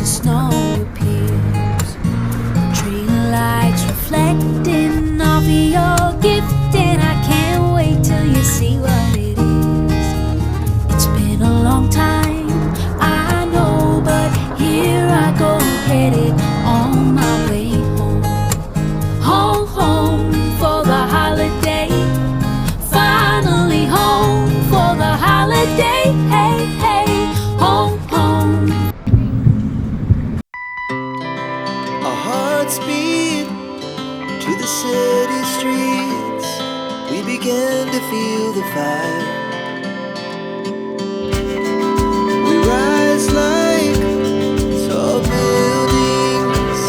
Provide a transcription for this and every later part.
the snow appears. Tree lights reflecting off of your gift, and I can't wait till you see what it is. It's been a long time, I know, but here I go, headed on my way home. Home, home for the holiday. Finally home for the holiday. Hey, hey, home, home. Our hearts beat to the city streets. We began to feel the fire. We rise like tall buildings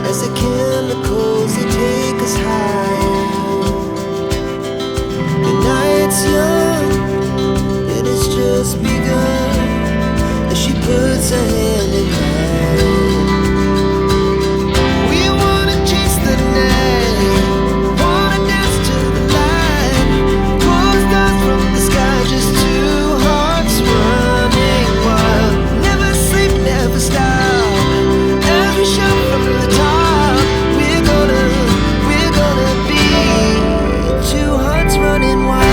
as the chemicals they take us higher. The night's young and it's just begun as she puts her hand in mine. We wanna chase the night, wanna dance to the light, pull stars from the sky, just two hearts running wild. Never sleep, never stop, as we shout from the top. We're gonna be two hearts running wild.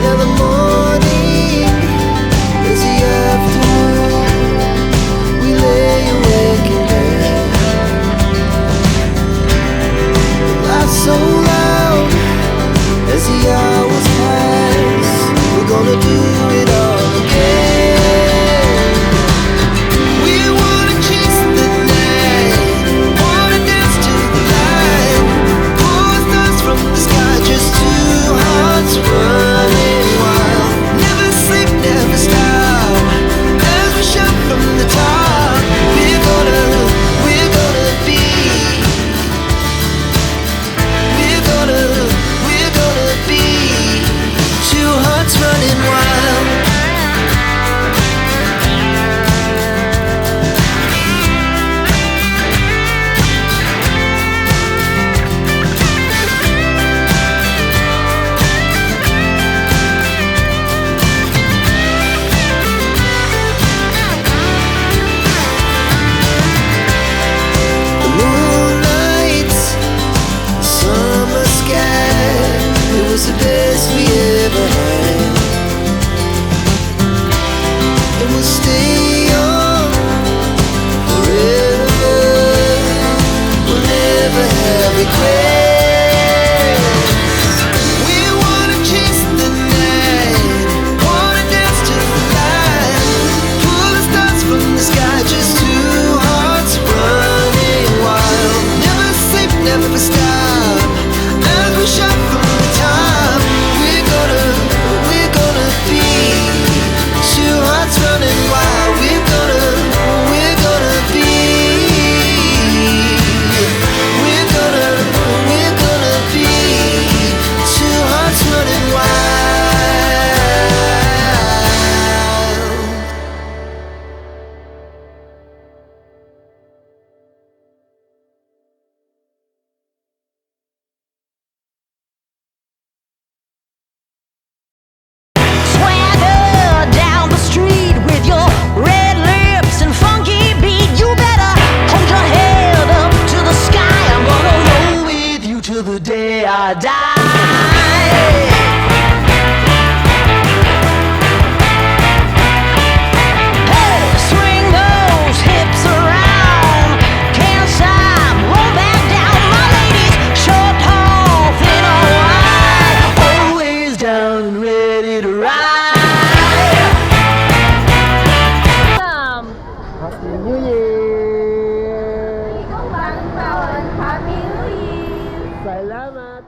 Now the morning is the afternoon. We lay awake in bed. Laugh so loud as the hours pass. We're gonna do it all again. We wanna chase the night, wanna dance to the light, pull stars from the sky, just two hearts running wild. Never sleep, never stop, as we shout from the top. We're gonna be, we're gonna be two hearts running wild. The moonlight, summer sky, it was the best we ever had. And we'll stay young forever. We'll never have regrets. We wanna chase the night, wanna dance to the light, pull the stars from the sky, just two hearts running wild. Never sleep, never stop, as we shout from the top. We're gonna be two hearts running wild. We're gonna be, we're gonna be two hearts running wild. Swagger down the street with your red lips and funky beat. You better hold your head up to the sky. I'm gonna roll with you till the day I die. Hey, swing those hips around, can't stop, roll back down. My ladies, short, tall, thin or wide, always down and ready to ride. Happy New Year! Happy New Year! Salamat!